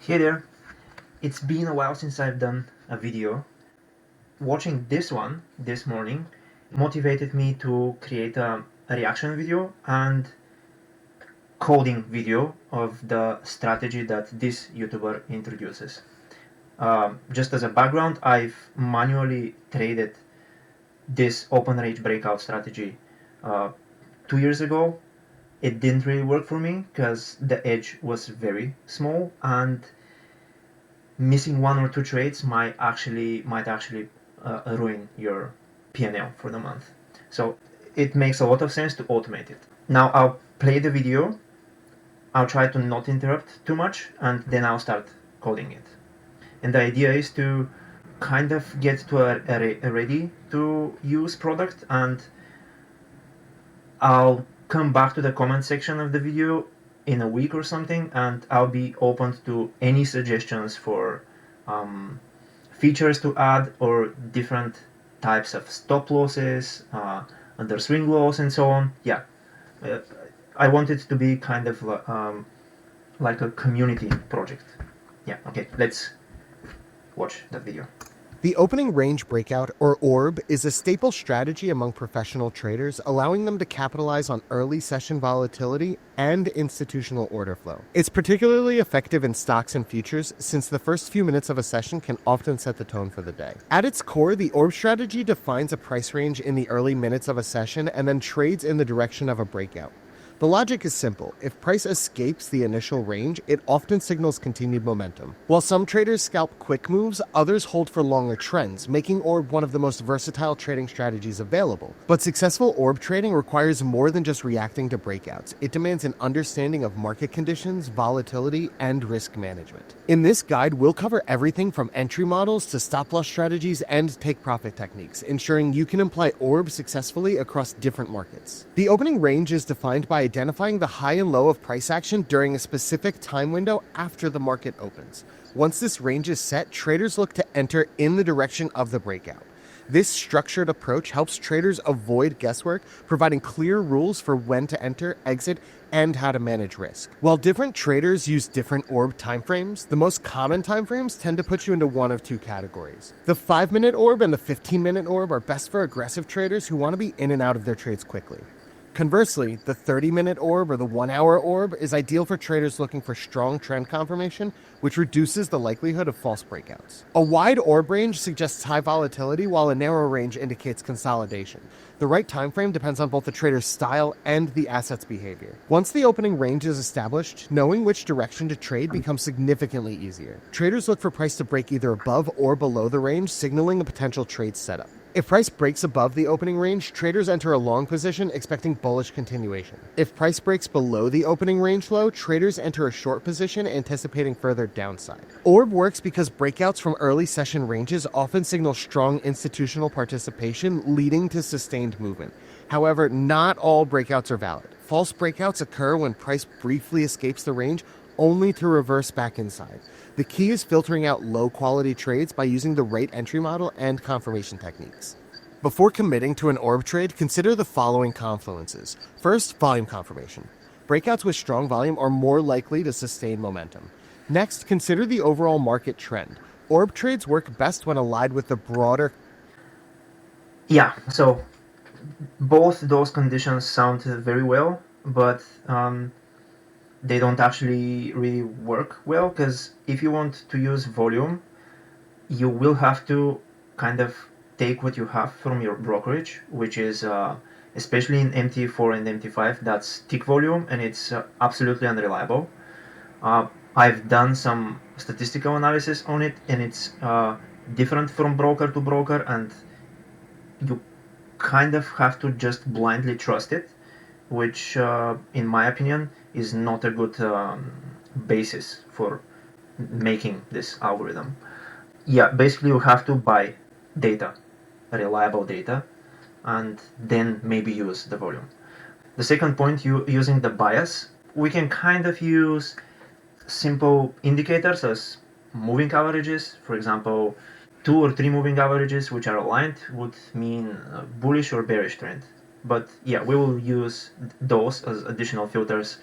Hey there, it's been a while since I've done a video. Watching this one this morning motivated me to create a reaction video and coding video of the strategy that this YouTuber introduces. Just as a background, I've manually traded this open range breakout strategy uh, 2 years ago. It didn't really work for me because the edge was very small and missing one or two trades might actually ruin your P&L for the month. So it makes a lot of sense to automate it. Now I'll play the video. I'll try to not interrupt too much, and then I'll start coding it. And the idea is to kind of get to a ready to use product, and I'll come back to the comment section of the video in a week or something, and I'll be open to any suggestions for features to add or different types of stop losses, under swing lows, and so on. Yeah, uh, I want it to be kind of like a community project. Yeah, okay, let's watch that video. The opening range breakout, or ORB, is a staple strategy among professional traders, allowing them to capitalize on early session volatility and institutional order flow. It's particularly effective in stocks and futures, since the first few minutes of a session can often set the tone for the day. At its core, the ORB strategy defines a price range in the early minutes of a session and then trades in the direction of a breakout. The logic is simple. If price escapes the initial range, it often signals continued momentum. While some traders scalp quick moves, others hold for longer trends, making ORB one of the most versatile trading strategies available. But successful ORB trading requires more than just reacting to breakouts. It demands an understanding of market conditions, volatility, and risk management. In this guide, we'll cover everything from entry models to stop-loss strategies and take-profit techniques, ensuring you can apply ORB successfully across different markets. The opening range is defined by identifying the high and low of price action during a specific time window after the market opens. Once this range is set, traders look to enter in the direction of the breakout. This structured approach helps traders avoid guesswork, providing clear rules for when to enter, exit, and how to manage risk. While different traders use different ORB timeframes, the most common timeframes tend to put you into one of two categories. The 5-minute ORB and the 15-minute ORB are best for aggressive traders who want to be in and out of their trades quickly. Conversely, the 30-minute ORB or the 1-hour ORB is ideal for traders looking for strong trend confirmation, which reduces the likelihood of false breakouts. A wide ORB range suggests high volatility, while a narrow range indicates consolidation. The right time frame depends on both the trader's style and the asset's behavior. Once the opening range is established, knowing which direction to trade becomes significantly easier. Traders look for price to break either above or below the range, signaling a potential trade setup. If price breaks above the opening range, traders enter a long position expecting bullish continuation. If price breaks below the opening range low, traders enter a short position anticipating further downside. ORB works because breakouts from early session ranges often signal strong institutional participation, leading to sustained movement. However, not all breakouts are valid. False breakouts occur when price briefly escapes the range, only to reverse back inside. The key is filtering out low-quality trades by using the right entry model and confirmation techniques. Before committing to an ORB trade, consider the following confluences. First, volume confirmation. Breakouts with strong volume are more likely to sustain momentum. Next, consider the overall market trend. ORB trades work best when aligned with the broader. Yeah, so both those conditions sound very well, but they don't actually really work well, because if you want to use volume, you will have to kind of take what you have from your brokerage, which is especially in MT4 and MT5, that's tick volume, and it's absolutely unreliable. I've done some statistical analysis on it, and it's different from broker to broker, and you kind of have to just blindly trust it, which, in my opinion, is not a good basis for making this algorithm. Yeah, basically you have to buy data, reliable data, and then maybe use the volume. The second point, using the bias, we can kind of use simple indicators as moving averages. For example, 2 or 3 moving averages which are aligned would mean a bullish or bearish trend. But yeah, we will use those as additional filters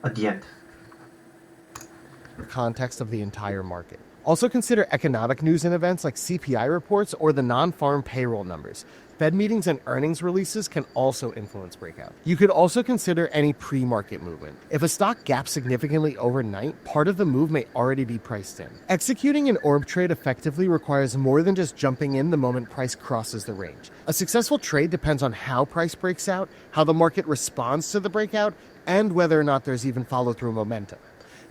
at the end. context of the entire market. Also consider economic news and events like CPI reports or the non-farm payroll numbers. Fed meetings and earnings releases can also influence breakout. You could also consider any pre-market movement. If a stock gaps significantly overnight, part of the move may already be priced in. Executing an orb trade effectively requires more than just jumping in the moment price crosses the range. A successful trade depends on how price breaks out, how the market responds to the breakout, and whether or not there's even follow-through momentum.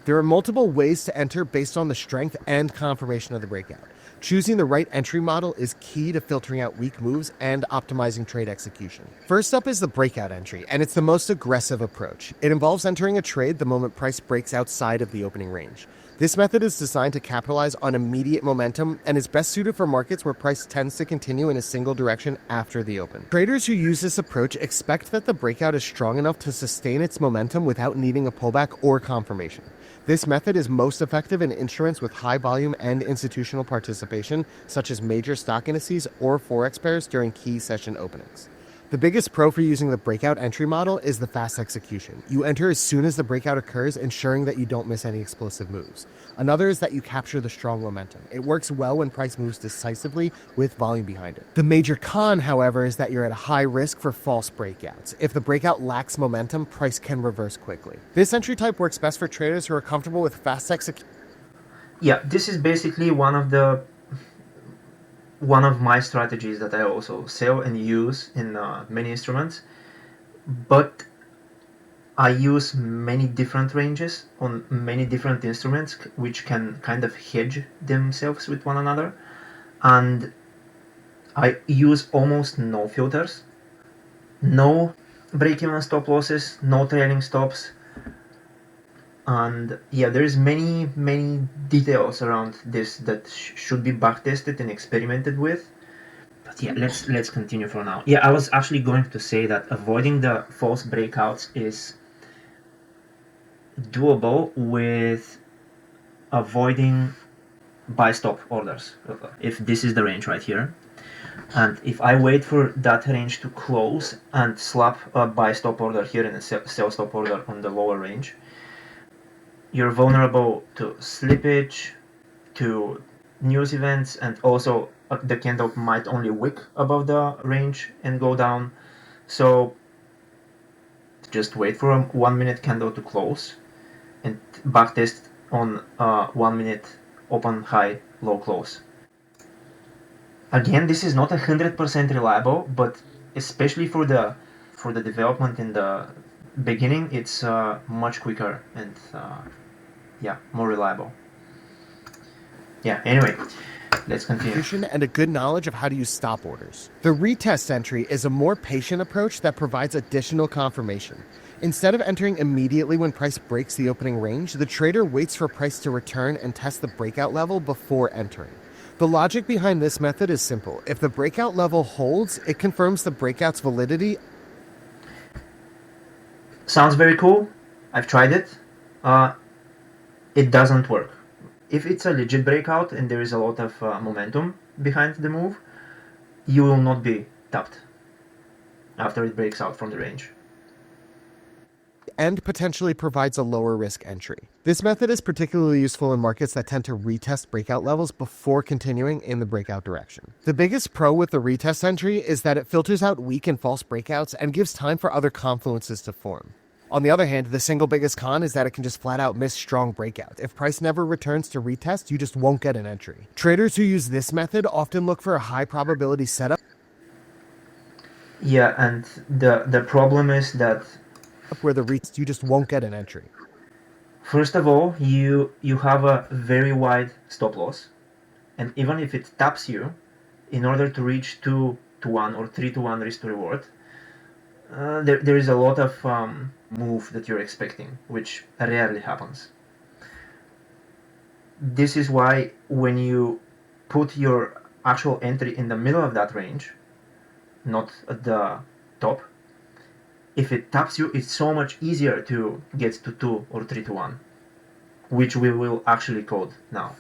There are multiple ways to enter based on the strength and confirmation of the breakout. Choosing the right entry model is key to filtering out weak moves and optimizing trade execution. First up is the breakout entry, and it's the most aggressive approach. It involves entering a trade the moment price breaks outside of the opening range. This method is designed to capitalize on immediate momentum and is best suited for markets where price tends to continue in a single direction after the open. Traders who use this approach expect that the breakout is strong enough to sustain its momentum without needing a pullback or confirmation. This method is most effective in instruments with high volume and institutional participation, such as major stock indices or forex pairs during key session openings. The biggest pro for using the breakout entry model is the fast execution. You enter as soon as the breakout occurs, ensuring that you don't miss any explosive moves. Another is that you capture the strong momentum. It works well when price moves decisively with volume behind it. The major con, however, is that you're at a high risk for false breakouts. If the breakout lacks momentum, price can reverse quickly. This entry type works best for traders who are comfortable with fast execution. Yeah, this is basically one of my strategies that I also sell and use in many instruments, but I use many different ranges on many different instruments which can kind of hedge themselves with one another, and I use almost no filters, no break-even stop losses, no trailing stops, and yeah, there's many details around this that should be backtested and experimented with. But yeah, let's continue for now. Yeah, I was actually going to say that avoiding the false breakouts is doable with avoiding buy stop orders. If this is the range right here, and if I wait for that range to close and slap a buy stop order here and a sell stop order on the lower range, you're vulnerable to slippage, to news events, and also the candle might only wick above the range and go down. So just wait for a 1 minute candle to close and backtest on 1 minute open, high, low, close. Again, this is not 100% reliable, but especially for the development in the beginning, it's much quicker and yeah, more reliable. Yeah, anyway, let's continue. And a good knowledge of how to use stop orders. The retest entry is a more patient approach that provides additional confirmation. Instead of entering immediately when price breaks the opening range, the trader waits for price to return and test the breakout level before entering. The logic behind this method is simple. If the breakout level holds, it confirms the breakout's validity. Sounds very cool. I've tried it. It doesn't work. If it's a legit breakout and there is a lot of momentum behind the move, you will not be tapped after it breaks out from the range. And potentially provides a lower risk entry. This method is particularly useful in markets that tend to retest breakout levels before continuing in the breakout direction. The biggest pro with the retest entry is that it filters out weak and false breakouts and gives time for other confluences to form. On the other hand, the single biggest con is that it can just flat out miss strong breakout. If price never returns to retest, you just won't get an entry. Traders who use this method often look for a high probability setup. Yeah, and the problem is that where the retest you just won't get an entry. First of all, you have a very wide stop loss, and even if it taps you, in order to reach 2-to-1 or 3-to-1 risk to reward, there is a lot of move that you're expecting, which rarely happens. This is why when you put your actual entry in the middle of that range, not at the top, if it taps you, it's so much easier to get to 2 or 3-to-1, which we will actually code now.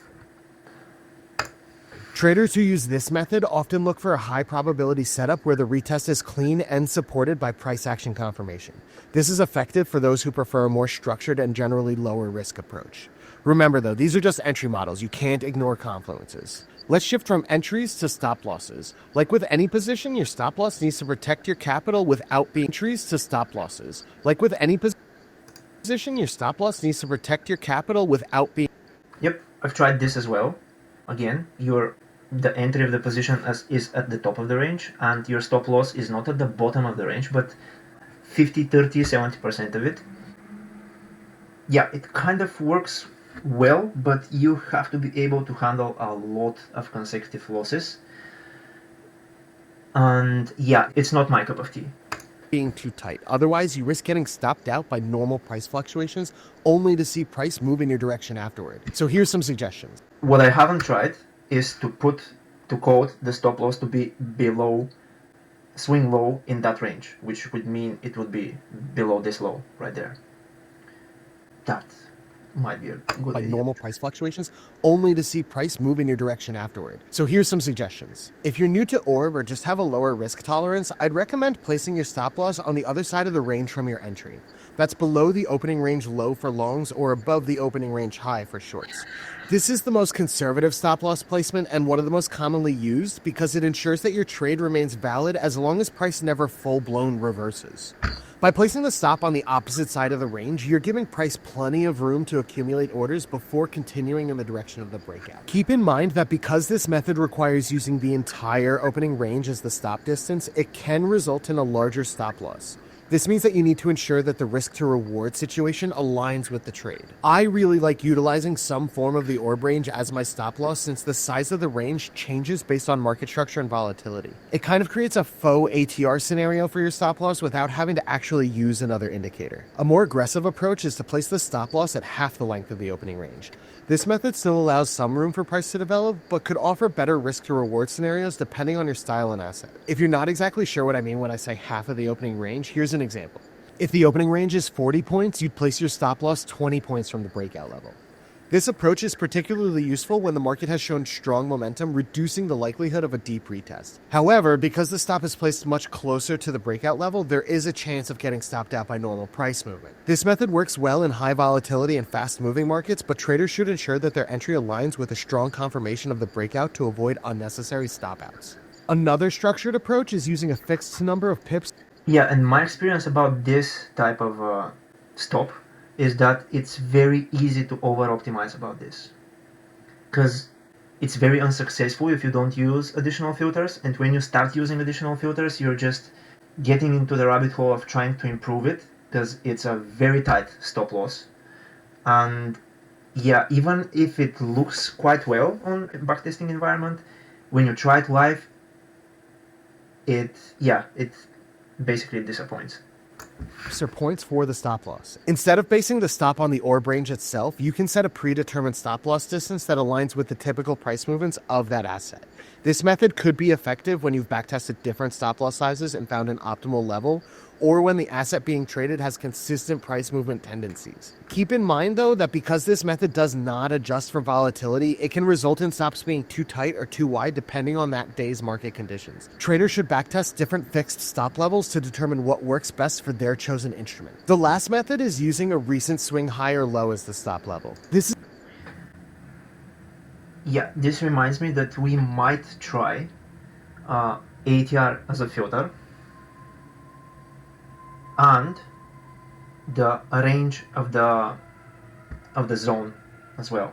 Traders who use this method often look for a high probability setup where the retest is clean and supported by price action confirmation. This is effective for those who prefer a more structured and generally lower risk approach. Remember though, these are just entry models. You can't ignore confluences. Let's shift from entries to stop losses. Like with any position, your stop loss needs to protect your capital without being entries to stop losses. Like with any position, your stop loss needs to protect your capital without being. Yep, I've tried this as well. Again, the entry of the position is at the top of the range, and your stop loss is not at the bottom of the range, but 50, 30, 70% of it. Yeah, it kind of works well, but you have to be able to handle a lot of consecutive losses. And yeah, it's not my cup of tea. Being too tight. Otherwise, you risk getting stopped out by normal price fluctuations only to see price move in your direction afterward. So here's some suggestions. What I haven't tried is to code the stop loss to be below, swing low in that range, which would mean it would be below this low right there. That might be a good By idea. normal price fluctuations only to see price move in your direction afterward. So here's some suggestions. If you're new to ORB or just have a lower risk tolerance, I'd recommend placing your stop loss on the other side of the range from your entry. That's below the opening range low for longs or above the opening range high for shorts. This is the most conservative stop loss placement and one of the most commonly used because it ensures that your trade remains valid as long as price never full-blown reverses. By placing the stop on the opposite side of the range, you're giving price plenty of room to accumulate orders before continuing in the direction of the breakout. Keep in mind that because this method requires using the entire opening range as the stop distance, it can result in a larger stop loss. This means that you need to ensure that the risk to reward situation aligns with the trade. I really like utilizing some form of the ORB range as my stop loss since the size of the range changes based on market structure and volatility. It kind of creates a faux ATR scenario for your stop loss without having to actually use another indicator. A more aggressive approach is to place the stop loss at half the length of the opening range. This method still allows some room for price to develop, but could offer better risk to reward scenarios depending on your style and asset. If you're not exactly sure what I mean when I say half of the opening range, here's an example. If the opening range is 40 points, you'd place your stop loss 20 points from the breakout level. This approach is particularly useful when the market has shown strong momentum, reducing the likelihood of a deep retest. However, because the stop is placed much closer to the breakout level, there is a chance of getting stopped out by normal price movement. This method works well in high volatility and fast-moving markets, but traders should ensure that their entry aligns with a strong confirmation of the breakout to avoid unnecessary stop-outs. Another structured approach is using a fixed number of pips. Yeah, and my experience about this type of stop is that it's very easy to over-optimize about this. Because it's very unsuccessful if you don't use additional filters, and when you start using additional filters, you're just getting into the rabbit hole of trying to improve it, because it's a very tight stop loss. And yeah, even if it looks quite well on a backtesting environment, when you try it live, it basically disappoints. Or points for the stop loss. Instead of basing the stop on the ORB range itself, you can set a predetermined stop loss distance that aligns with the typical price movements of that asset. This method could be effective when you've backtested different stop loss sizes and found an optimal level, or when the asset being traded has consistent price movement tendencies. Keep in mind though that because this method does not adjust for volatility, it can result in stops being too tight or too wide depending on that day's market conditions. Traders should backtest different fixed stop levels to determine what works best for their chosen instrument. The last method is using a recent swing high or low as the stop level. This reminds me that we might try ATR as a filter and the range of the zone as well.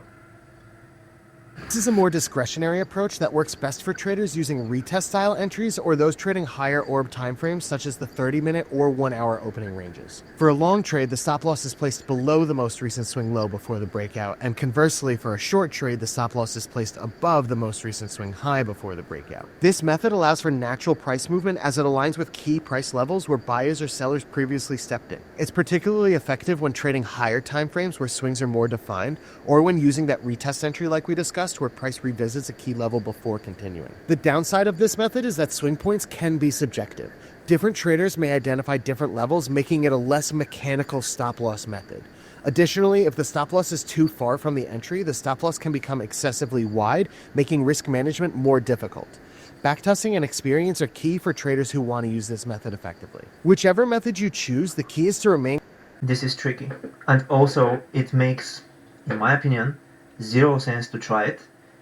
This is a more discretionary approach that works best for traders using retest style entries or those trading higher ORB timeframes such as the 30-minute or 1-hour opening ranges. For a long trade, the stop loss is placed below the most recent swing low before the breakout, and conversely, for a short trade, the stop loss is placed above the most recent swing high before the breakout. This method allows for natural price movement as it aligns with key price levels where buyers or sellers previously stepped in. It's particularly effective when trading higher timeframes where swings are more defined, or when using that retest entry like we discussed, where price revisits a key level before continuing. The downside of this method is that swing points can be subjective. Different traders may identify different levels, making it a less mechanical stop loss method. Additionally, if the stop loss is too far from the entry, the stop loss can become excessively wide, making risk management more difficult. Backtesting and experience are key for traders who want to use this method effectively. Whichever method you choose, the key is to remain. This is tricky, and also it makes in my opinion, zero sense to try it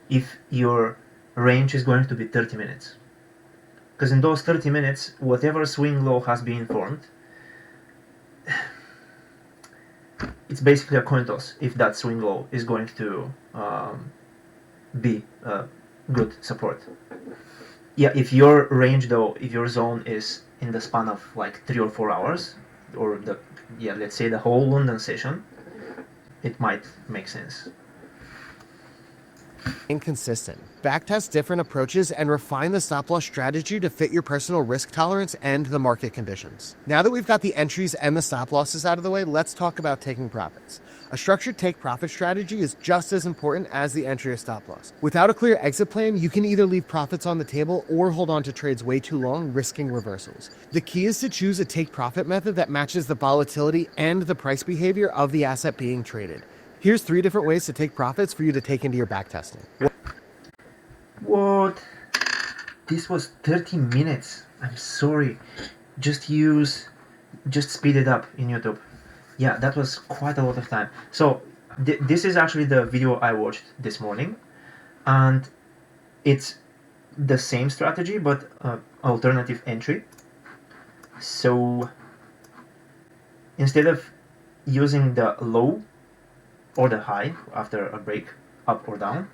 if your range is going to be 30 minutes. Because in those 30 minutes, whatever swing low has been formed, it's basically a coin toss if that swing low is going to be good support. Yeah, if your range though, if your zone is in the span of like 3 or 4 hours, or the let's say the whole London session, it might make sense. Inconsistent. Backtest different approaches and refine the stop loss strategy to fit your personal risk tolerance and the market conditions. Now that we've got the entries and the stop losses out of the way, let's talk about taking profits. A structured take profit strategy is just as important as the entry or stop loss. Without a clear exit plan, you can either leave profits on the table or hold on to trades way too long, risking reversals. The key is to choose a take profit method that matches the volatility and the price behavior of the asset being traded. Here's 3 different ways to take profits for you to take into your backtesting. What? This was 30 minutes. I'm sorry. Just speed it up in YouTube. Yeah, that was quite a lot of time. So this is actually the video I watched this morning, and it's the same strategy but alternative entry. So instead of using the low or the high after a break, up or down,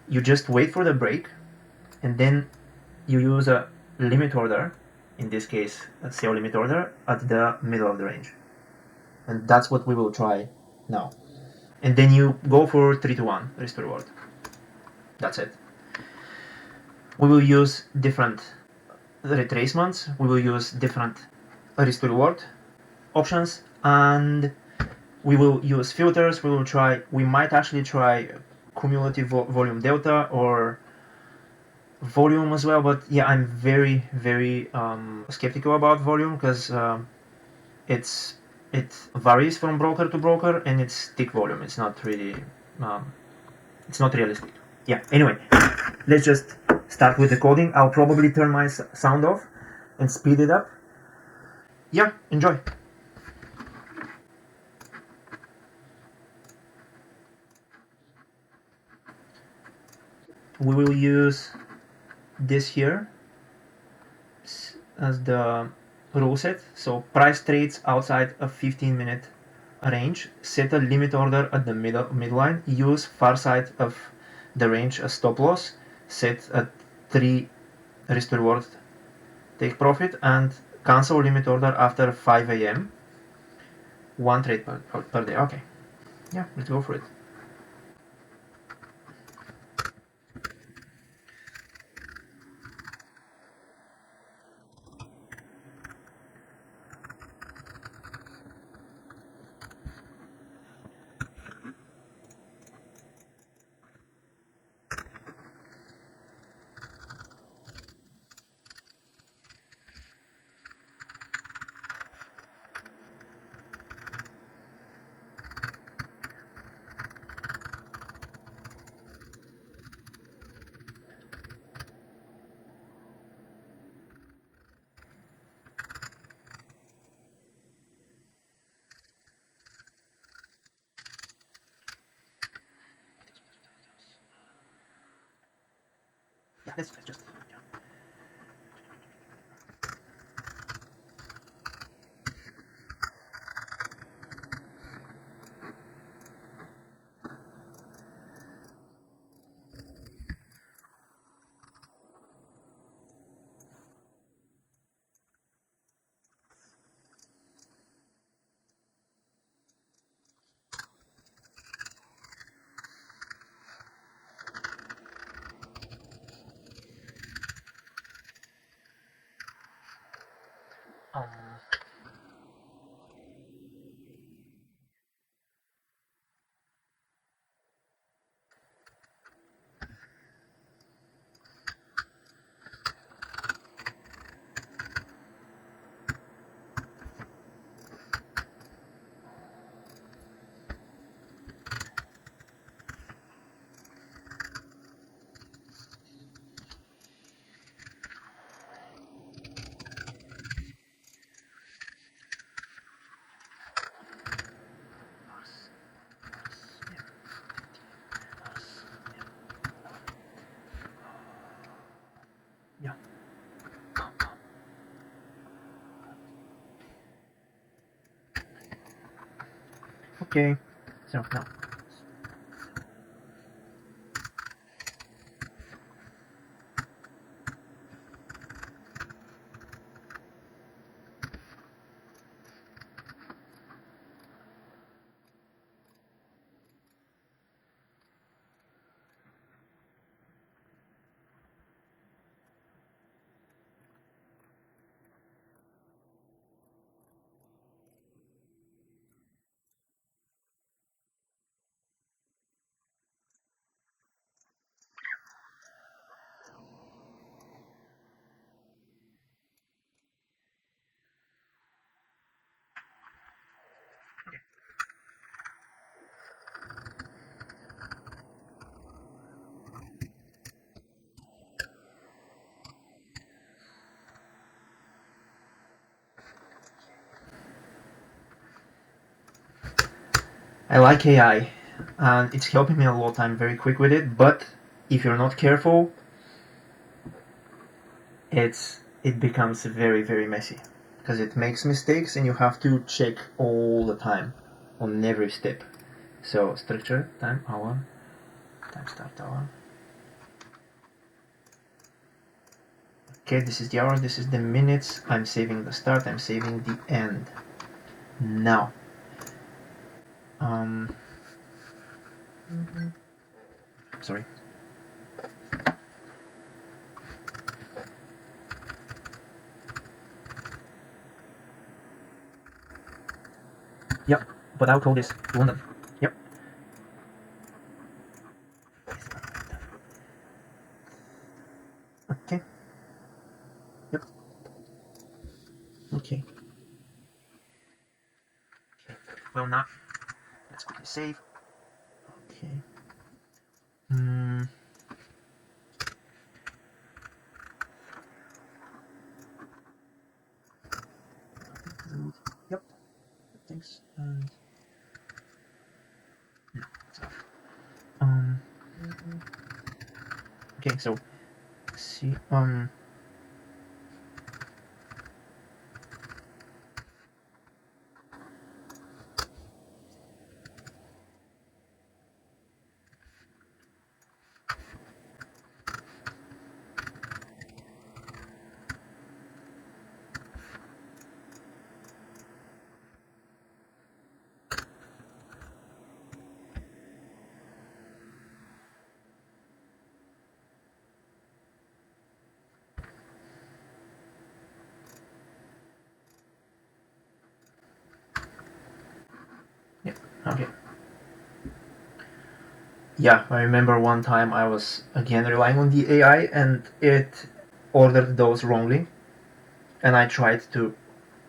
you just wait for the break, and then you use a limit order, in this case a sell limit order, at the middle of the range. And that's what we will try now. And then you go for 3 to 1 risk to reward. That's it. We will use different retracements, we will use different risk to reward options, and we will use filters. We might actually try cumulative volume delta or volume as well, but yeah, I'm very skeptical about volume because it varies from broker to broker, and it's tick volume. It's not really it's not realistic. Yeah, anyway, let's just start with the coding. I'll probably turn my sound off and speed it up. Yeah, enjoy. We will use this here as the rule set. So price trades outside a 15-minute range, set a limit order at the midline, use far side of the range as stop loss, set a 3 risk to reward take profit, and cancel limit order after 5 a.m. 1 trade per day. Okay, yeah, let's go for it. Yeah, let's just. Yeah. Okay, so now. I like AI, and it's helping me a lot. I'm very quick with it, but if you're not careful, it becomes very messy because it makes mistakes, and you have to check all the time on every step. So structure time hour, time start hour. Okay, this is the hour, this is the minutes. I'm saving the start, I'm saving the end. Now, sorry. Yep, but I'll call this London. Yep. Okay. Yep. Okay. Well, now let's quickly save. Okay. Hmm. Yep. Thanks. And no, it's off. Um. Okay. So see. Yeah. Okay. Yeah, I remember one time I was again relying on the AI and it ordered those wrongly, and I tried to,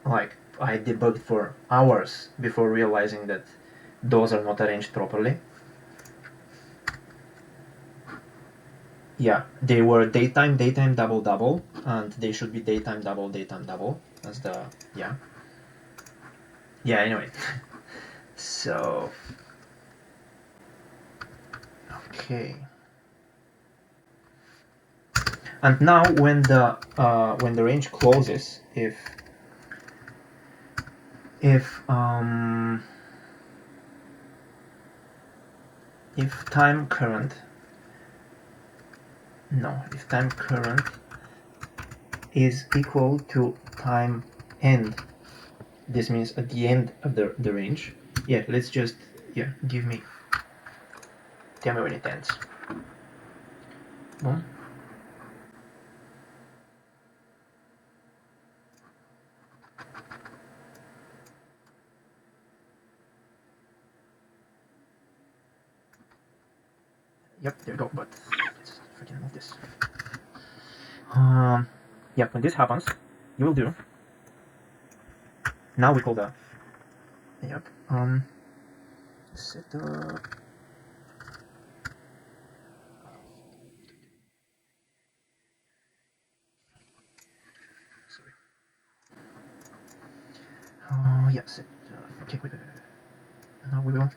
like, I debugged for hours before realizing that those are not arranged properly. Yeah, they were daytime, double, double, and they should be daytime, double. That's the, yeah. Yeah, anyway. So, okay. And now when the range closes, if if time current no if time current is equal to time end, this means at the end of the range. Yeah, let's just, yeah, tell me when it ends. Boom. Yep, there we go. But let's freaking move this. Yep, when this happens, you will do. Now we call the, yep, set up. Sorry. Yeah, set. Okay, wait. Now we will.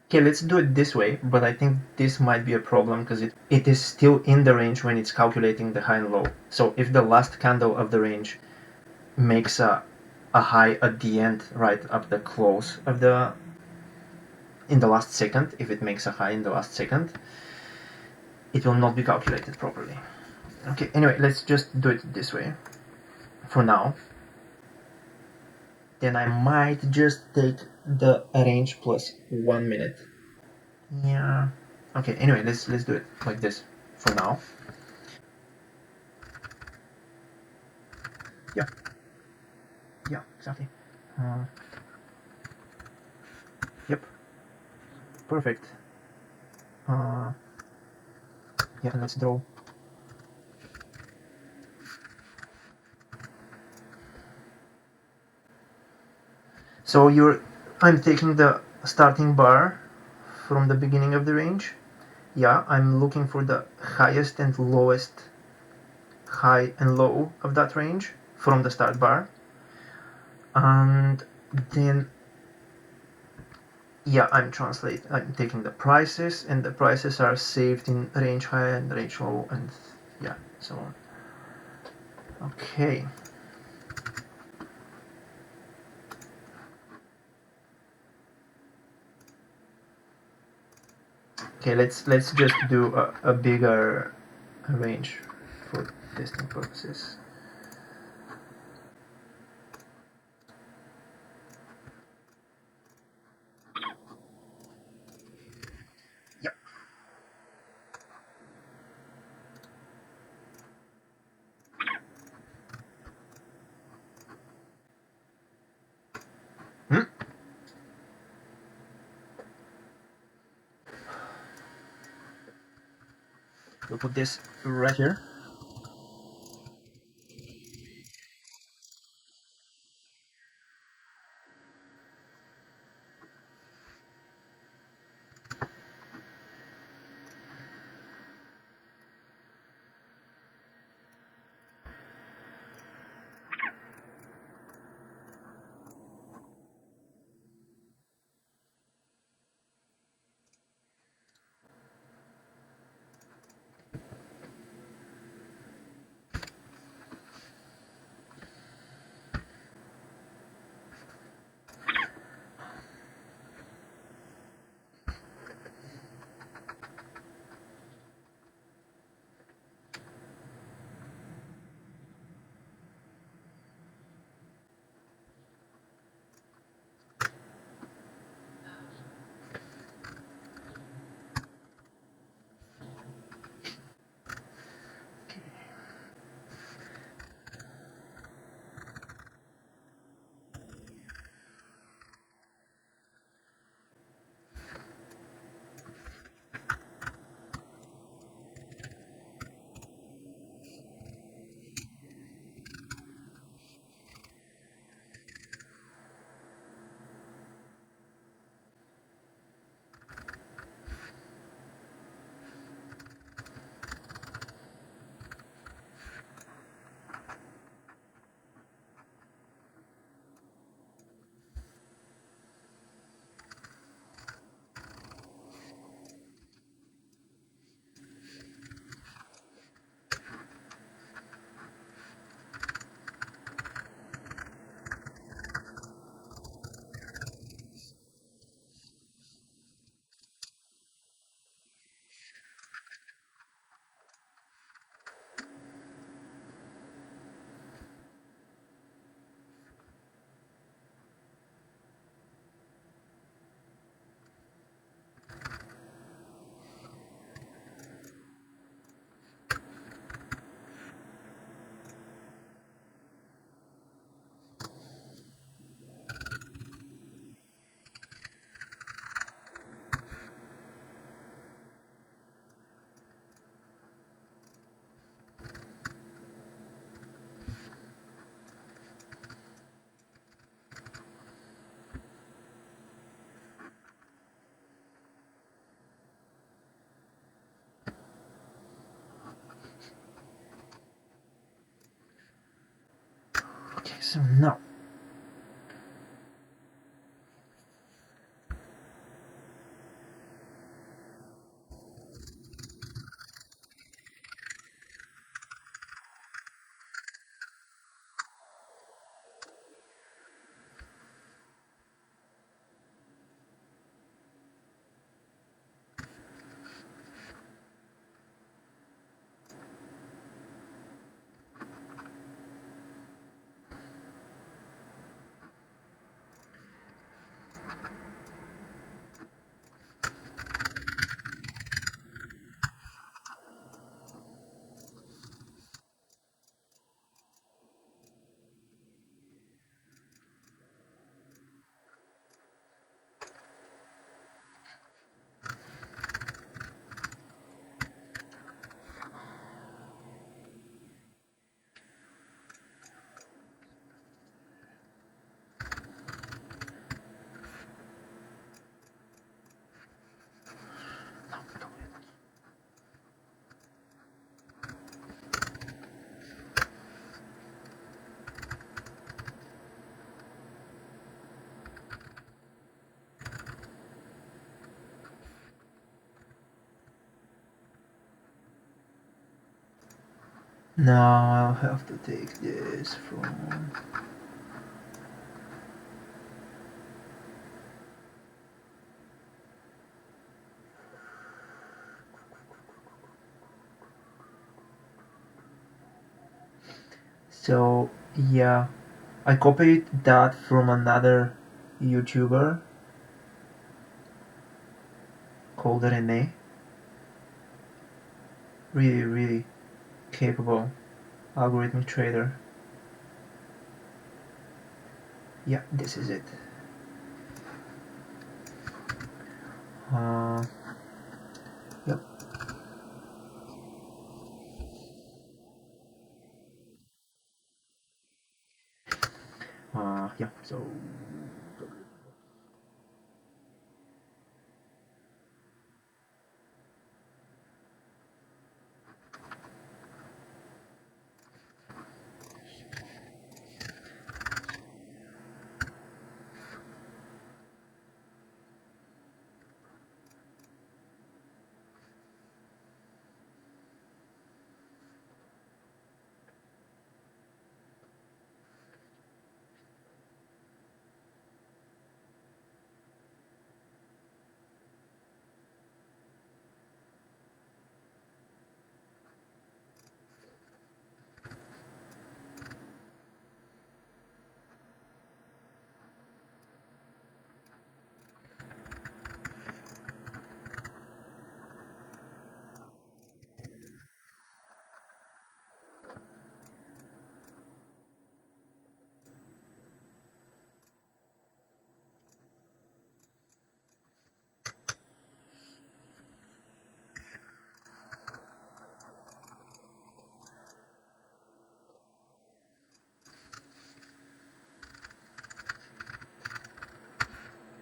Okay, let's do it this way, but I think this might be a problem because it is still in the range when it's calculating the high and low. So if the last candle of the range makes a high at the end, right up the close of the, in the last second, if it makes a high in the last second, it will not be calculated properly. Okay, anyway, let's just do it this way for now. Then I might just take the range plus 1 minute. Yeah. Okay, anyway, let's do it like this for now. Yeah, yeah, exactly. Uh, yep, perfect. Uh, yeah, let's draw. So I'm taking the starting bar from the beginning of the range. Yeah, I'm looking for the highest and lowest high and low of that range from the start bar. And then, yeah, I'm taking the prices, and the prices are saved in range high and range low, and yeah, so on. Okay. Okay, let's just do a bigger range for testing purposes. Yep. Hmm? We'll put this right here. Okay, so now Now I'll have to take this from. So yeah, I copied that from another YouTuber called Rene. Really, really capable algorithmic trader. Yeah, this is it. Uh, yep. Yeah. So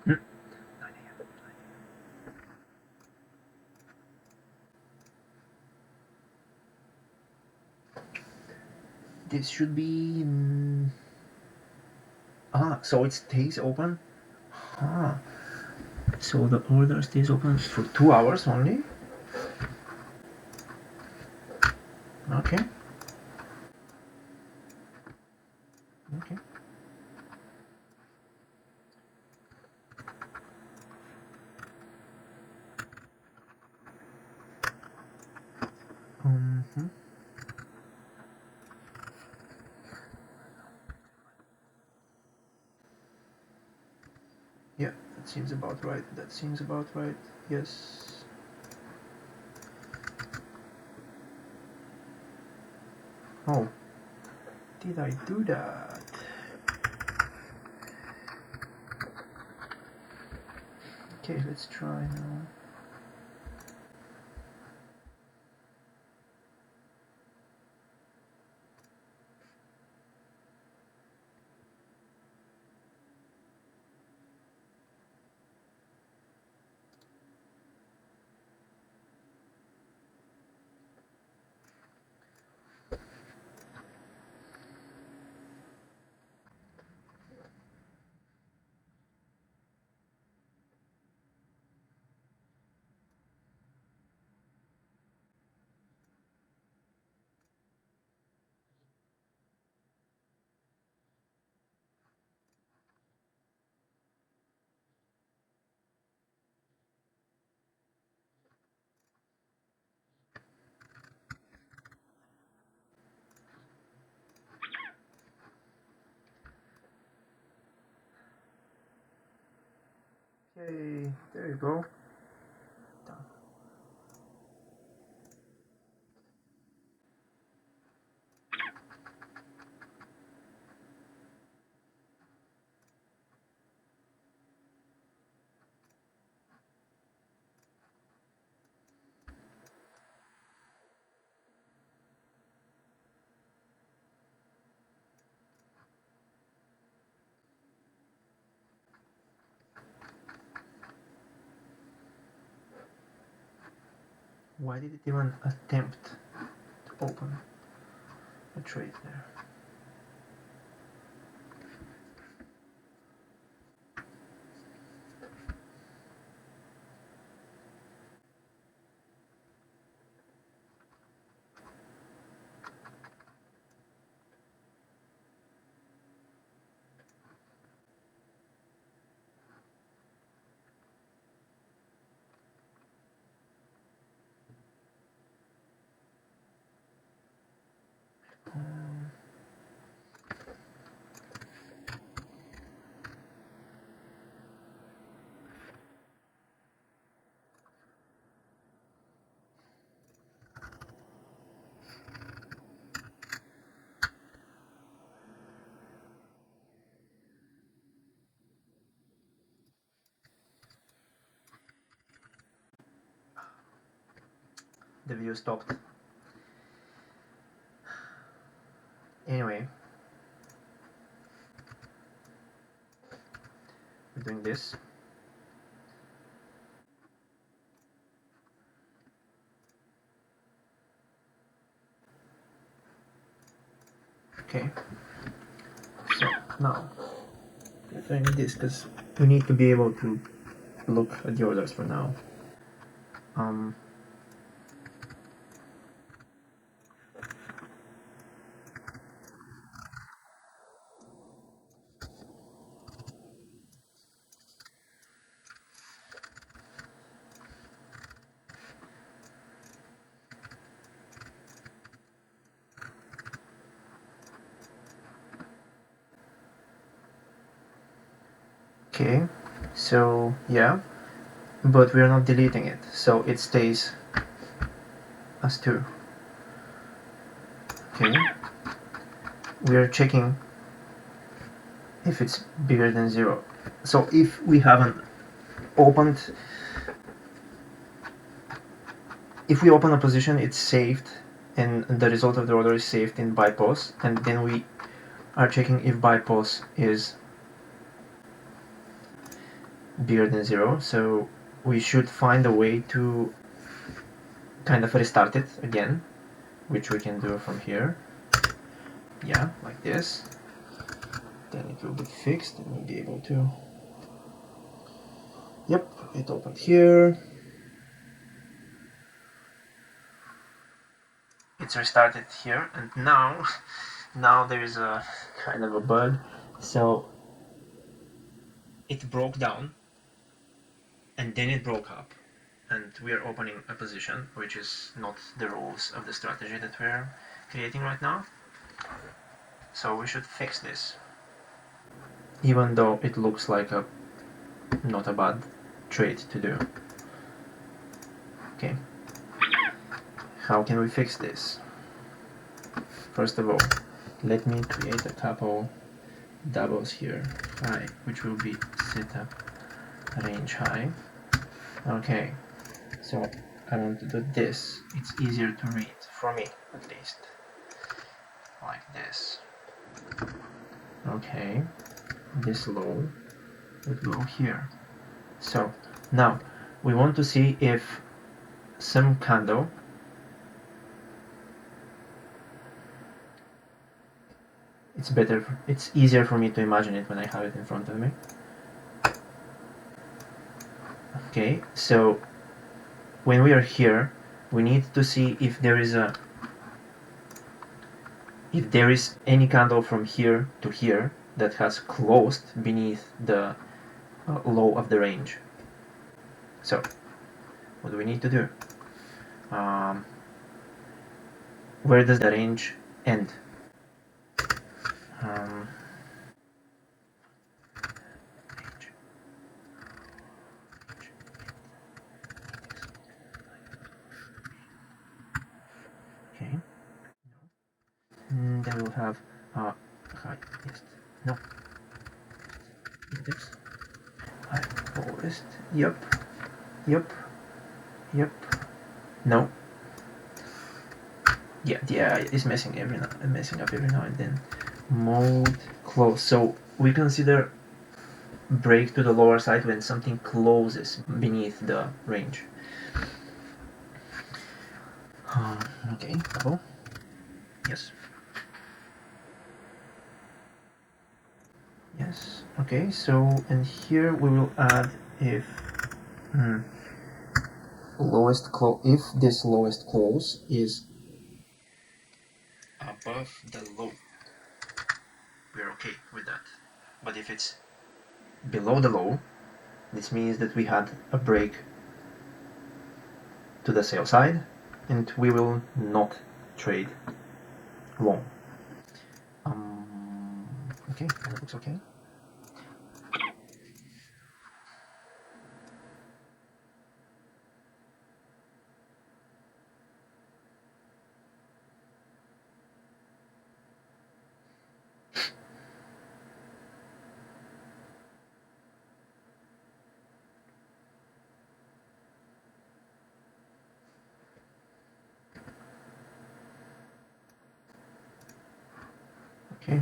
mm, this should be. So it stays open. Huh. So the order stays open for 2 hours only. Okay. Okay. Mm-hmm. Yeah, that seems about right. That seems about right. Yes. Oh, did I do that? Okay, let's try now. Okay, there you go. Done. Why did it even attempt to open a trade there? the video stopped. Anyway, we're doing this. Okay, so now we're doing this because we need to be able to look at the orders for now. Okay, so yeah, but we're not deleting it, so it stays as 2. Okay, we're checking if it's bigger than 0. So if we haven't opened, if we open a position, it's saved, and the result of the order is saved in buy pause, and then we are checking if buy pause is bigger than 0. So we should find a way to kind of restart it again, which we can do from here. Yeah, like this. Then it will be fixed and we'll be able to. Yep, it opened here. It's restarted here, and now there is a kind of a bug. So it broke down and then it broke up, and we are opening a position which is not the rules of the strategy that we're creating right now. So we should fix this, even though it looks like a not a bad trade to do. Okay, how can we fix this? First of all, let me create a couple doubles here, high, which will be setup range high. Okay, so I want to do this. It's easier to read, for me at least, like this. Okay, this low would go here. So now we want to see if some candle it's easier for me to imagine it when I have it in front of me. Okay, so when we are here, we need to see if there is any candle from here to here that has closed beneath the low of the range. So what do we need to do? Where does the range end? Okay. Then we'll have highest. No. Index. High lowest. Yep. Yep. Yep. No. Yeah, it's messing up every now and then. Mode close. So we consider break to the lower side when something closes beneath the range. Okay, double. Yes. Yes. Okay. So and here we will add if lowest close. If this lowest close is above the low, we're okay with that. But if it's below the low, this means that we had a break to the sell side, and we will not trade long. Okay, that looks okay. Okay.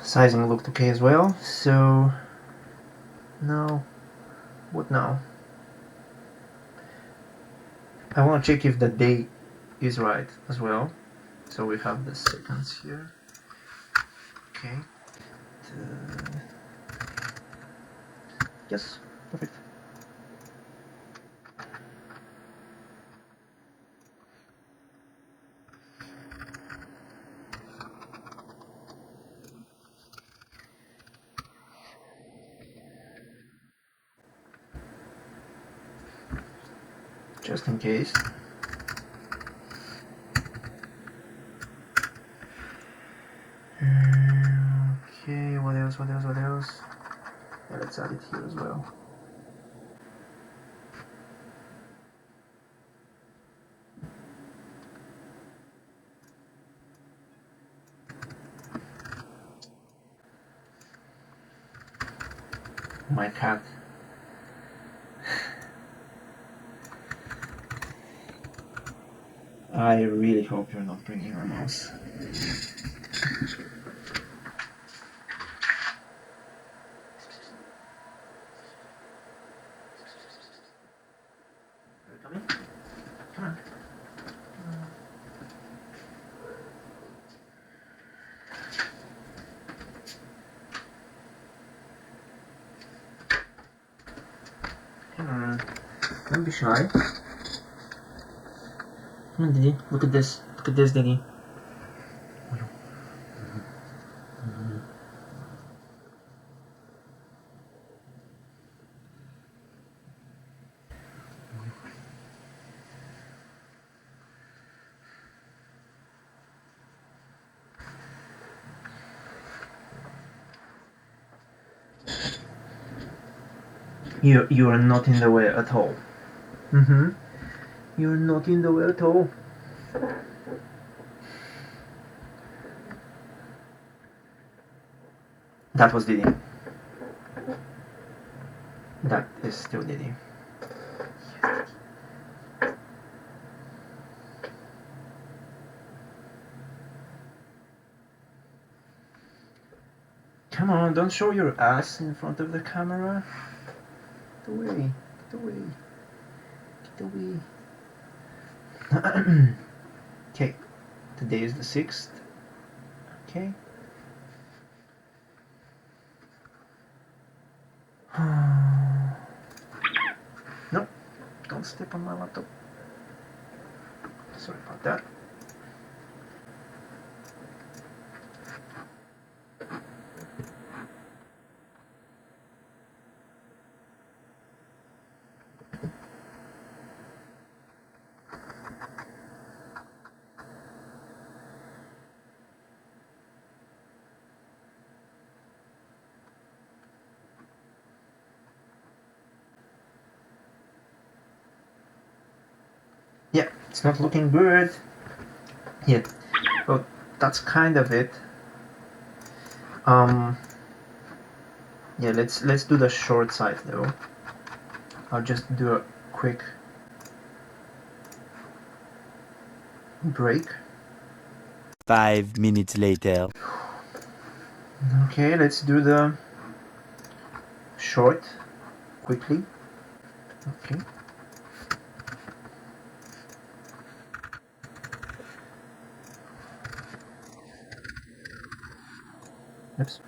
Sizing looked okay as well, so now, what now? I want to check if the day is right as well. So we have the seconds here. Okay. Yes, perfect. Just in case. Okay, what else, what else, what else? Yeah, let's add it here as well. My cat. I really hope you're not bringing your mouse. Come in. Come on. Come on. Don't be shy. Come on, Diddy. Look at this. Look at this, Diddy. You are not in the way at all. Mm-hmm. You're not in the way at all. That was Diddy. That is still Diddy. Come on, don't show your ass in front of the camera. Get away. Get away. Get away. Okay. Today is the 6th. Okay. No, don't step on my laptop. Sorry about that. Yeah, it's not looking good yet. Well, that's kind of it. Yeah, let's do the short side though. I'll just do a quick break. 5 minutes later. Okay, let's do the short quickly. Okay. Oops.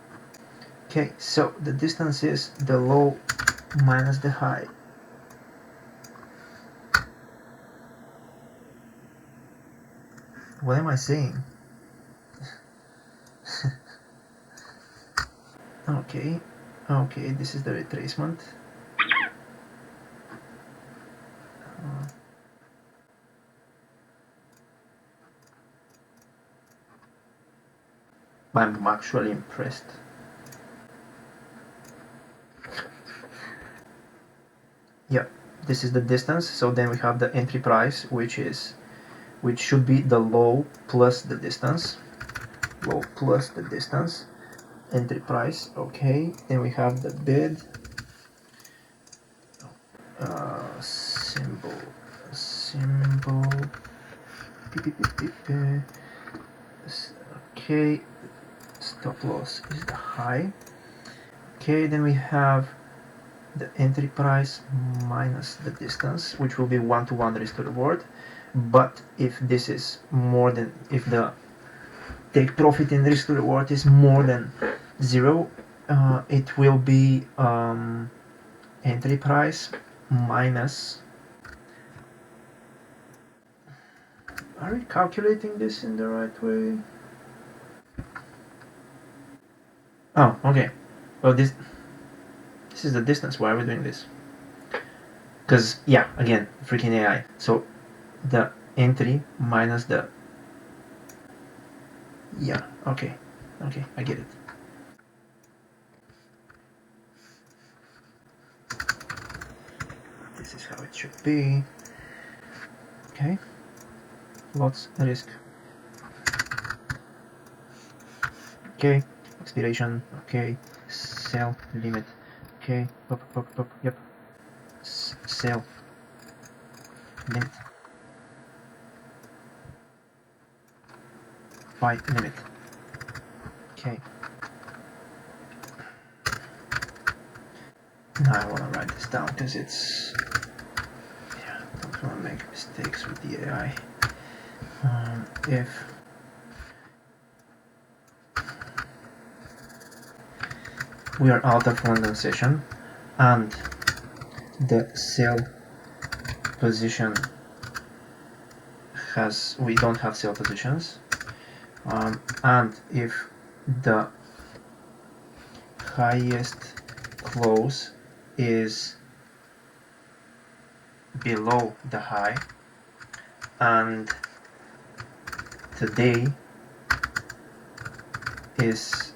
Okay, so the distance is the low minus the high. What am I saying? Okay, okay, this is the retracement. I'm actually impressed. Yeah, this is the distance. So then we have the entry price, which should be the low plus the distance. Low plus the distance. Entry price. Okay. Then we have the bid. Symbol Okay, stop loss is the high. Okay, then we have the entry price minus the distance, which will be 1-to-1 risk to reward. But if this is more than, if the take profit in risk to reward is more than 0, it will be entry price minus. Are we calculating this in the right way? Oh, okay. Well, this is the distance. Why are we doing this? Because, yeah, again, freaking AI. So the entry minus the, yeah, okay, I get it. This is how it should be. Okay, lots risk. Okay, expiration. Okay, sell limit. Okay, up, yep. Sell limit. Buy limit. Okay. Now I want to write this down because it's, yeah, I don't want to make mistakes with the AI. If we are out of London session and the sell position has, we don't have sell positions, and if the highest close is below the high and today is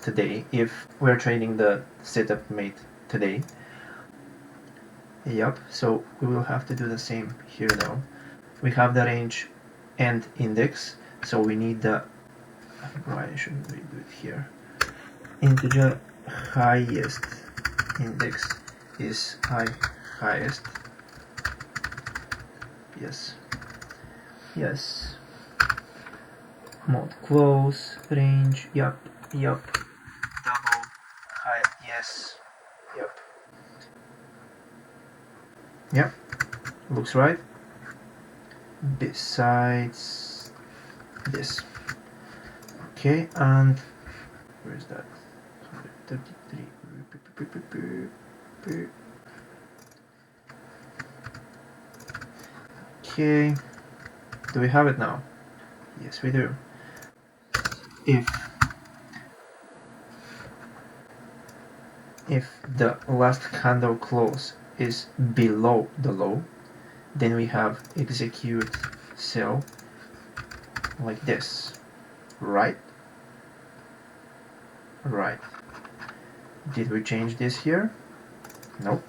today, if we're trading the setup made today. Yep, so we will have to do the same here though. We have the range and index, so we need the, why shouldn't we do it here? Integer highest index is highest. Yes. Mode close, range, yep. Double high, yes. Yep. Looks right. Besides this. Okay, and where is that? 133. Okay, do we have it now? Yes, we do. If the last candle close is below the low, then we have execute sell like this, right? Right. Did we change this here? Nope.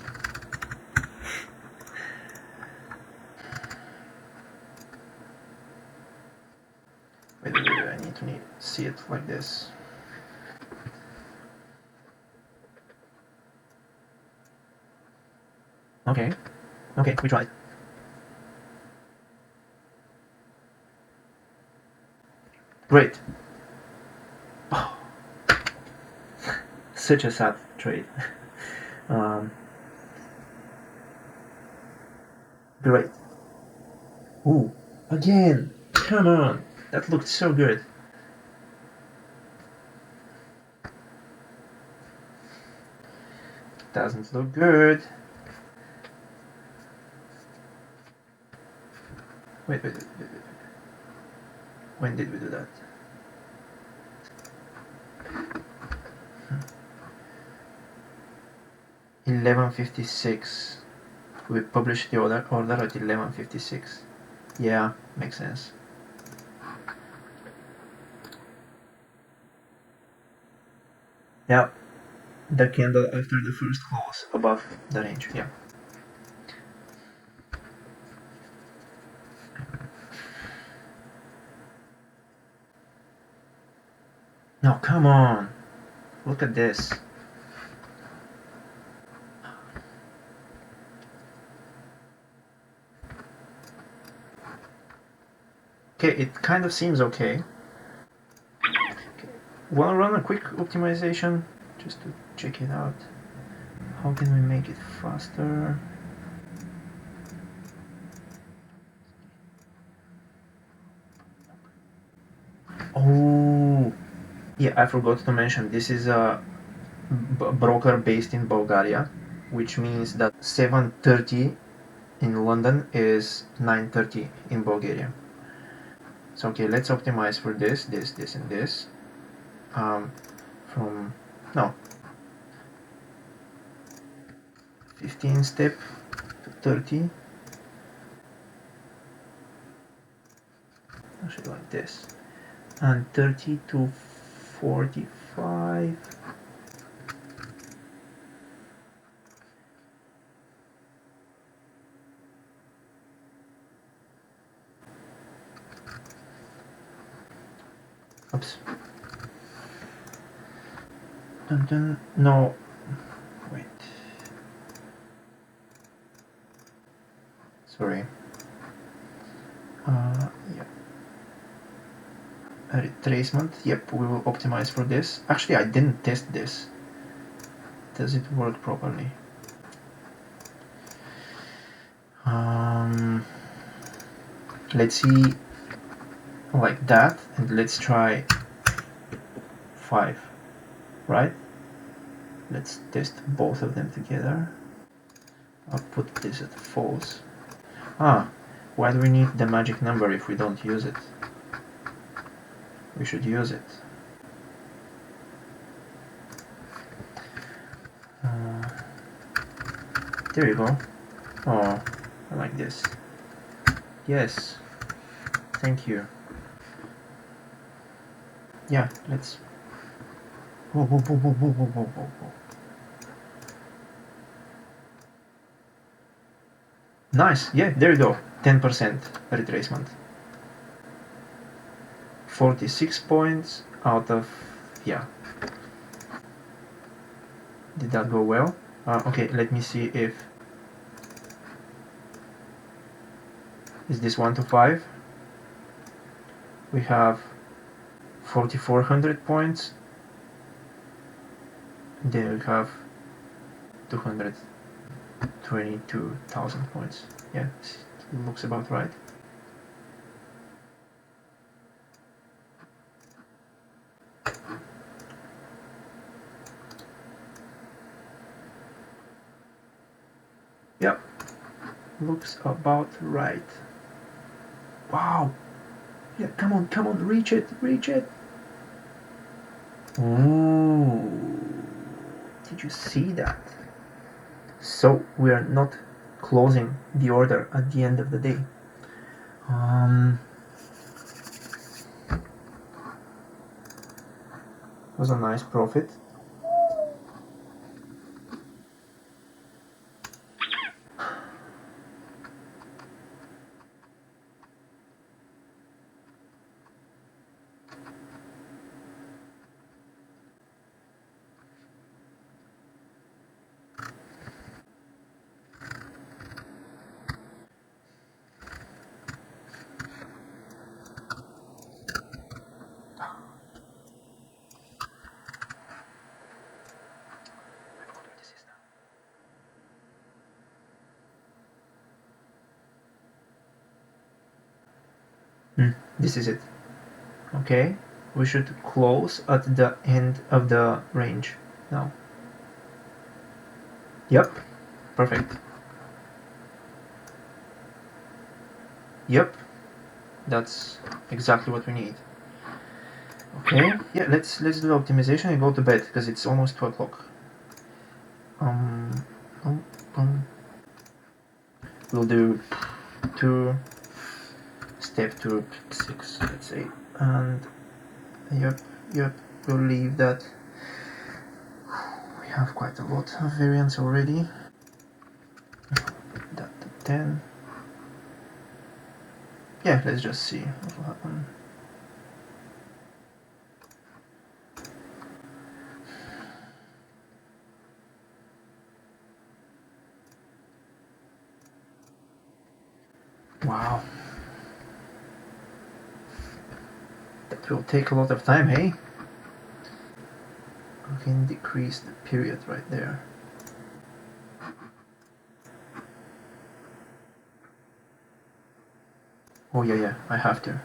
Wait, I need to see it like this. Okay, we tried. Great. Oh, such a sad trade. Great. Ooh, again. Come on. That looked so good. Doesn't look good. Wait. When did we do that? Hmm. 11:56. We published the order at 11:56. Yeah, makes sense. Yeah, the candle after the first close above the range. Yeah. No, come on. Look at this. Okay, it kind of seems okay. Wanna run a quick optimization just to check it out? How can we make it faster? Oh, yeah, I forgot to mention this is a broker based in Bulgaria, which means that 7:30 in London is 9:30 in Bulgaria. So okay, let's optimize for this, and this. From no 15 step to 30. Actually, like this, and 30 to 45. Oops. Dun, dun. No, wait. Sorry. Yeah. A retracement. Yep, we will optimize for this. Actually, I didn't test this. Does it work properly? Um, let's see like that, and let's try 5, right? Let's test both of them together. I'll put this at false. Ah, why do we need the magic number if we don't use it? We should use it. Uh, there you go. Oh, I like this. Yes, thank you. Yeah, let's. Whoa, whoa, whoa, whoa, whoa, whoa, whoa, whoa. Nice, yeah, there you go. 10% retracement. 46 points out of. Yeah. Did that go well? Okay, let me see if. Is this 1 to 5? We have 4,400 points. Then we have 222,000 points. Yeah, looks about right. Yep, looks about right. Wow. Yeah, come on, reach it, reach it. Ooh, did you see that? So we are not closing the order at the end of the day. Was a nice profit. This is it. Okay, we should close at the end of the range now. Yep, perfect. Yep, that's exactly what we need. Okay, yeah, let's do the optimization and go to bed because it's almost 2 o'clock. Um, um, um, we'll do 2 step to 6, let's say, and yep, we'll leave that. We have quite a lot of variance already. That to 10. Yeah, let's just see what will happen. Wow. It will take a lot of time, hey? I can decrease the period right there. Oh yeah, I have to.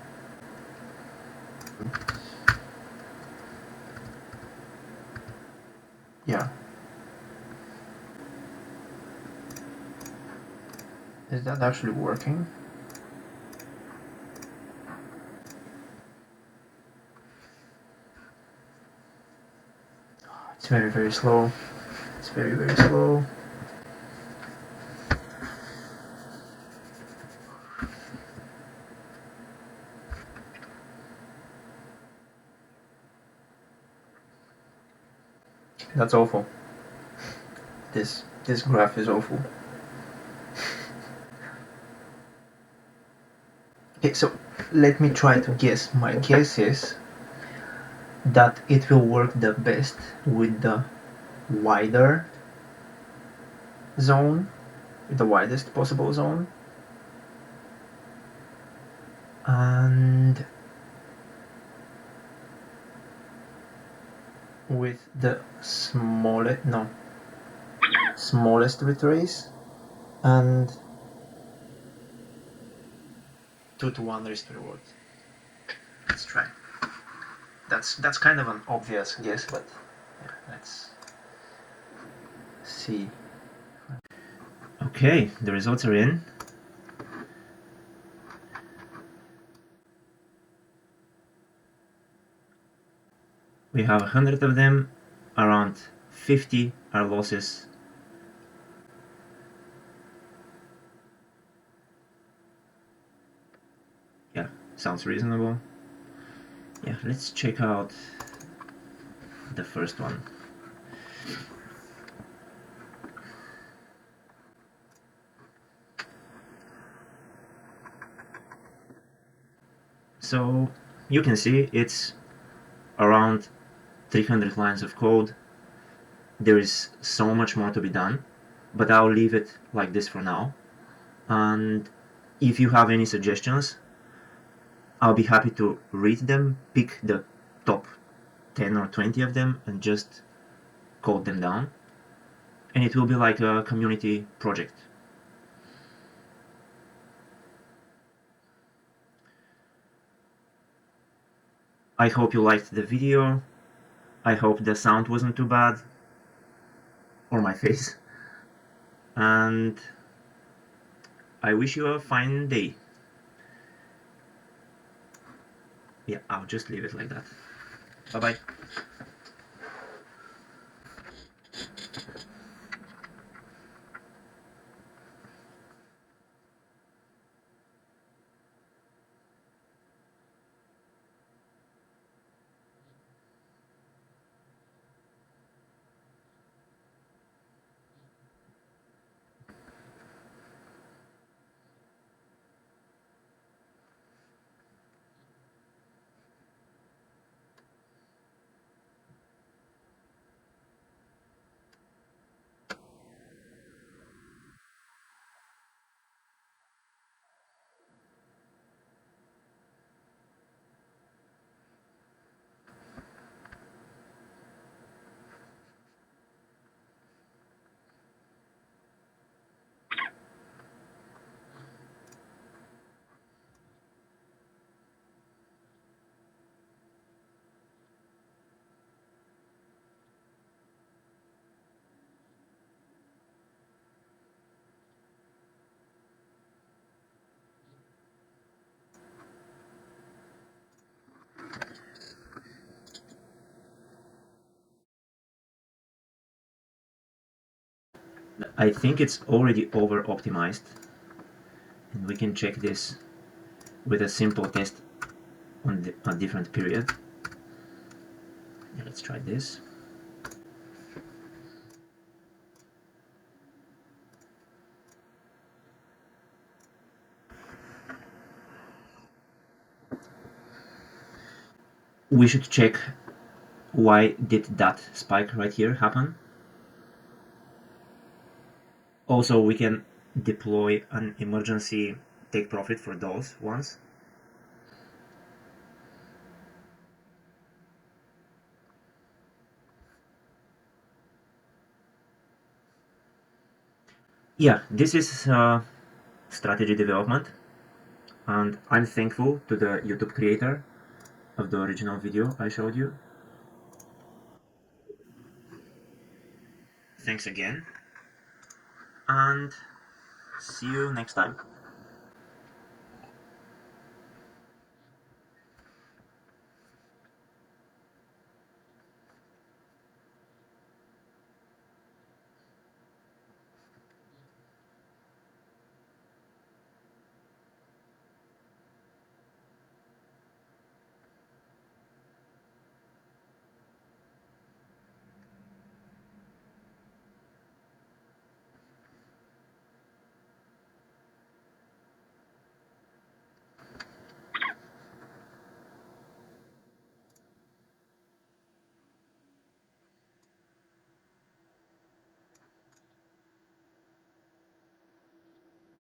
Yeah. Is that actually working? It's very slow. It's very slow. That's awful. This graph is awful. Okay, so let me try to guess. My guess is that it will work the best with the wider zone, the widest possible zone, and with the smallest retrace, and 2 to 1 risk to reward. Let's try. That's kind of an obvious guess, but yeah, let's see. Okay, the results are in. We have 100 of them, around 50 are losses. Yeah, sounds reasonable. Yeah, let's check out the first one. So you can see it's around 300 lines of code. There is so much more to be done, but I'll leave it like this for now. And if you have any suggestions, I'll be happy to read them, pick the top 10 or 20 of them and just code them down. And it will be like a community project. I hope you liked the video. I hope the sound wasn't too bad, or my face. And I wish you a fine day. Yeah, I'll just leave it like that. Bye bye. I think it's already over optimized, and we can check this with a simple test on a different period. Yeah, let's try this. We should check why did that spike right here happen. Also, we can deploy an emergency take profit for those ones. Yeah, this is strategy development, and I'm thankful to the YouTube creator of the original video I showed you. Thanks again, and see you next time.